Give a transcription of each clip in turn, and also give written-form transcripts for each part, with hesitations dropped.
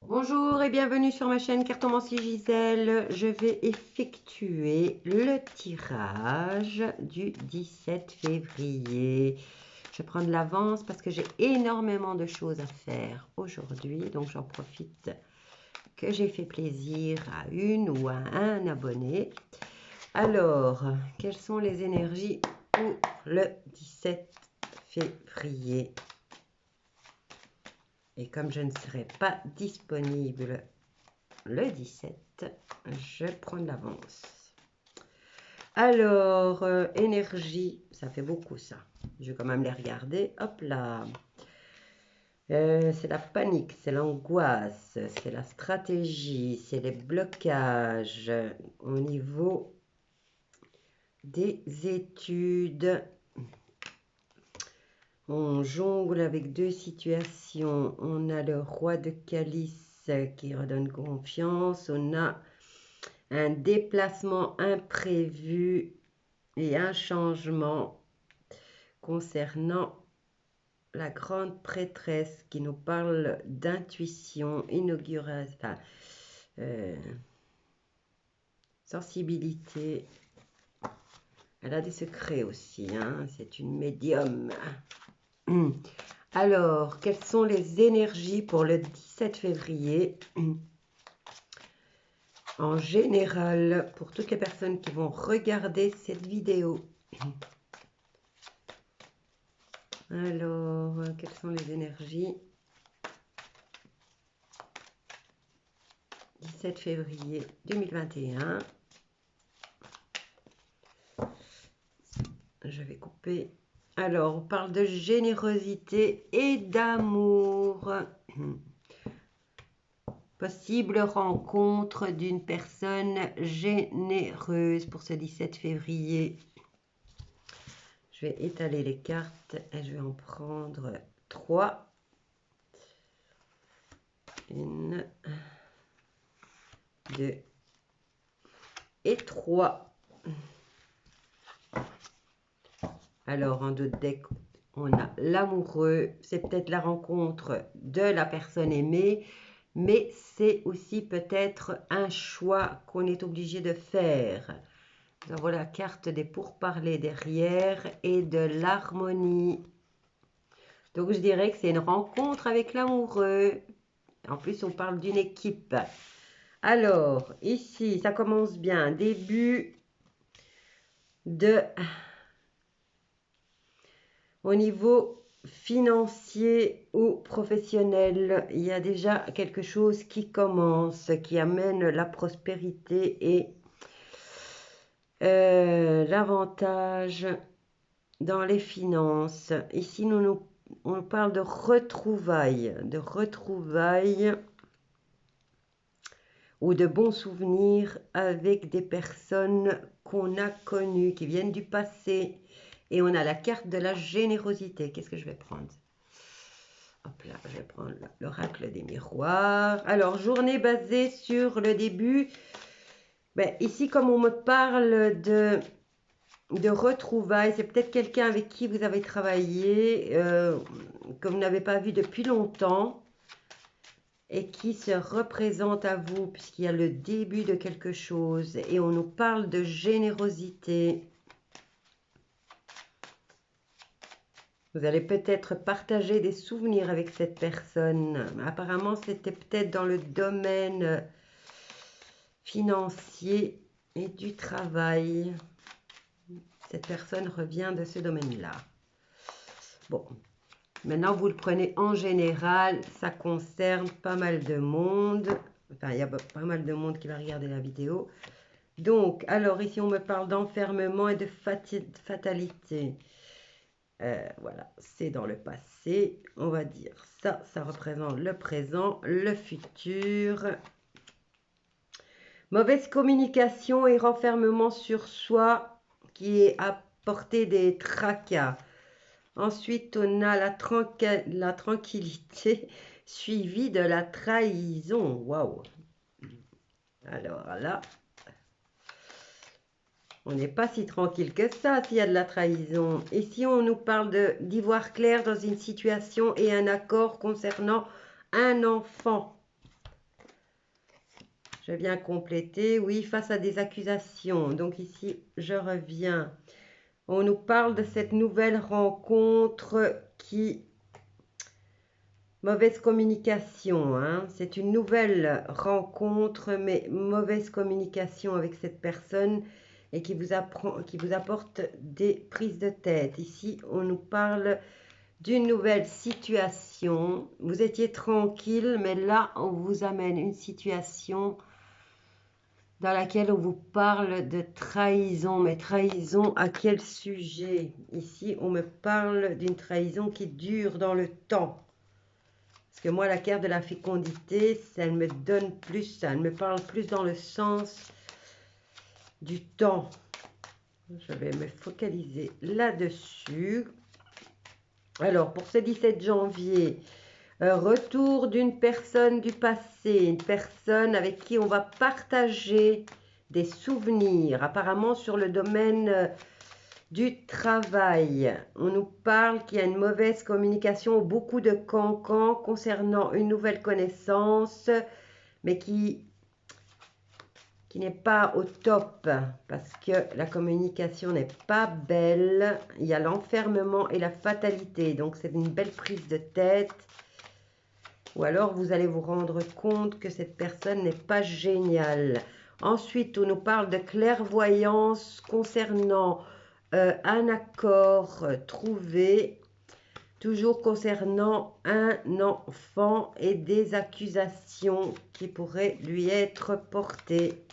Bonjour et bienvenue sur ma chaîne Cartomancie Gisèle. Je vais effectuer le tirage du 17 février. Je vais prendre l'avance parce que j'ai énormément de choses à faire aujourd'hui. Donc j'en profite que j'ai fait plaisir à une ou à un abonné. Alors, quelles sont les énergies pour le 17 février? Et comme je ne serai pas disponible le 17, je prends de l'avance. Alors, énergie, ça fait beaucoup ça. Je vais quand même les regarder. Hop là. C'est la panique, c'est l'angoisse, c'est la stratégie, c'est les blocages au niveau des études. On jongle avec deux situations. On a le roi de calice qui redonne confiance. On a un déplacement imprévu et un changement concernant la grande prêtresse qui nous parle d'intuition, inauguration, sensibilité. Elle a des secrets aussi, hein? C'est une médium. Alors, quelles sont les énergies pour le 17 février en général pour toutes les personnes qui vont regarder cette vidéo? Alors, quelles sont les énergies? 17 février 2021. Je vais couper. Alors, on parle de générosité et d'amour. Possible rencontre d'une personne généreuse pour ce 17 février. Je vais étaler les cartes et je vais en prendre 3. 1, 2 et 3. Alors, en d'autres decks, on a l'amoureux. C'est peut-être la rencontre de la personne aimée, mais c'est aussi peut-être un choix qu'on est obligé de faire. Nous avons la carte des pourparlers derrière et de l'harmonie. Donc, je dirais que c'est une rencontre avec l'amoureux. En plus, on parle d'une équipe. Alors, ici, ça commence bien. Début de... Au niveau financier ou professionnel, il y a déjà quelque chose qui commence, qui amène la prospérité et l'avantage dans les finances. Ici, on parle de retrouvailles ou de bons souvenirs avec des personnes qu'on a connues, qui viennent du passé. Et on a la carte de la générosité. Qu'est-ce que je vais prendre? Hop là, je vais prendre l'oracle des miroirs. Alors, journée basée sur le début. Ben, ici, comme on me parle de retrouvailles, c'est peut-être quelqu'un avec qui vous avez travaillé, que vous n'avez pas vu depuis longtemps, et qui se représente à vous, puisqu'il y a le début de quelque chose, et on nous parle de générosité. Vous allez peut-être partager des souvenirs avec cette personne. Apparemment, c'était peut-être dans le domaine financier et du travail. Cette personne revient de ce domaine-là. Bon, maintenant, vous le prenez en général. Ça concerne pas mal de monde. Enfin, il y a pas mal de monde qui va regarder la vidéo. Donc, alors ici, on me parle d'enfermement et de fatalité. Voilà, c'est dans le passé. On va dire ça, ça représente le présent, le futur. Mauvaise communication et renfermement sur soi qui est apporté des tracas. Ensuite, on a la tranquillité suivie de la trahison. Waouh! Alors là, on n'est pas si tranquille que ça s'il y a de la trahison. Et si on nous parle d'y voir clair dans une situation et un accord concernant un enfant. Je viens compléter. Oui, face à des accusations. Donc ici, je reviens. On nous parle de cette nouvelle rencontre qui... Mauvaise communication, hein. C'est une nouvelle rencontre, mais mauvaise communication avec cette personne et qui vous apporte des prises de tête. Ici, on nous parle d'une nouvelle situation. Vous étiez tranquille, mais là, on vous amène une situation dans laquelle on vous parle de trahison. Mais trahison à quel sujet? Ici, on me parle d'une trahison qui dure dans le temps. Parce que moi, la carte de la fécondité, elle me donne plus ça. Elle me parle plus dans le sens du temps. Je vais me focaliser là-dessus. Alors, pour ce 17 janvier, retour d'une personne du passé, une personne avec qui on va partager des souvenirs, apparemment sur le domaine du travail. On nous parle qu'il y a une mauvaise communication, beaucoup de cancans concernant une nouvelle connaissance, mais qui n'est pas au top parce que la communication n'est pas belle. Il y a l'enfermement et la fatalité. Donc, c'est une belle prise de tête. Ou alors, vous allez vous rendre compte que cette personne n'est pas géniale. Ensuite, on nous parle de clairvoyance concernant un accord trouvé, toujours concernant un enfant et des accusations qui pourraient lui être portées.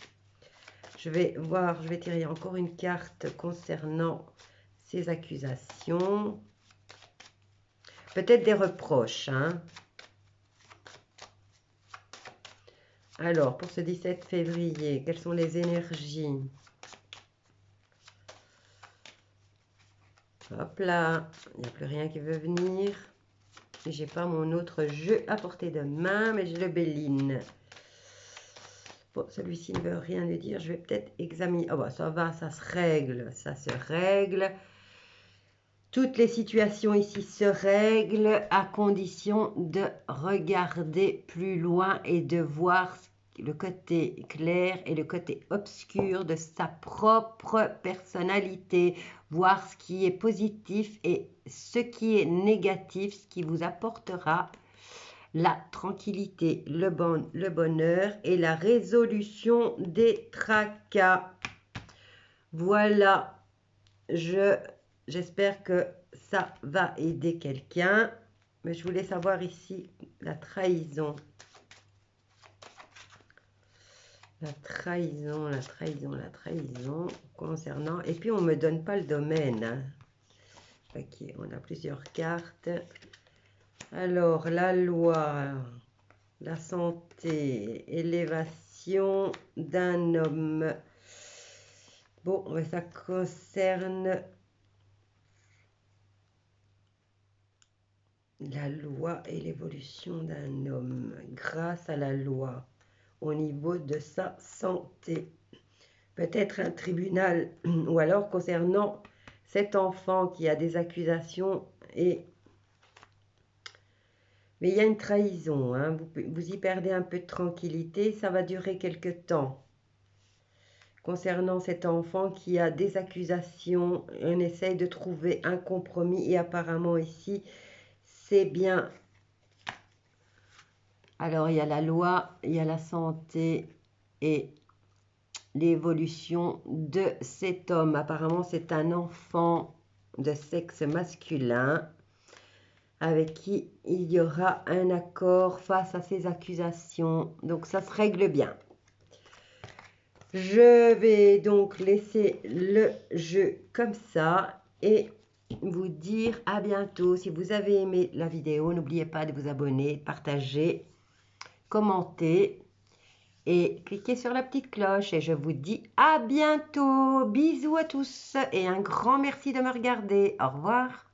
Je vais voir, je vais tirer encore une carte concernant ces accusations. Peut-être des reproches, hein. Alors, pour ce 17 février, quelles sont les énergies? Hop là, il n'y a plus rien qui veut venir. J'ai pas mon autre jeu à portée de main, mais j'ai le Béline. Bon, celui-ci ne veut rien nous dire. Je vais peut-être examiner. Oh bah ça va, ça se règle. Ça se règle. Toutes les situations ici se règlent à condition de regarder plus loin et de voir le côté clair et le côté obscur de sa propre personnalité, voir ce qui est positif et ce qui est négatif, ce qui vous apportera la tranquillité, le bonheur et la résolution des tracas. Voilà, j'espère que ça va aider quelqu'un, mais je voulais savoir ici la trahison. La trahison concernant... Et puis, on ne me donne pas le domaine. Hein. Ok, on a plusieurs cartes. Alors, la loi, la santé, élévation d'un homme. Bon, ça concerne la loi et l'évolution d'un homme grâce à la loi. Au niveau de sa santé. Peut-être un tribunal ou alors concernant cet enfant qui a des accusations et... Mais il y a une trahison, hein. Vous y perdez un peu de tranquillité, ça va durer quelque temps. Concernant cet enfant qui a des accusations, on essaye de trouver un compromis et apparemment ici, c'est bien. Alors, il y a la loi, il y a la santé et l'évolution de cet homme. Apparemment, c'est un enfant de sexe masculin avec qui il y aura un accord face à ces accusations. Donc, ça se règle bien. Je vais donc laisser le jeu comme ça et vous dire à bientôt. Si vous avez aimé la vidéo, n'oubliez pas de vous abonner, partager, commenter et cliquez sur la petite cloche. Et je vous dis à bientôt. Bisous à tous et un grand merci de me regarder. Au revoir.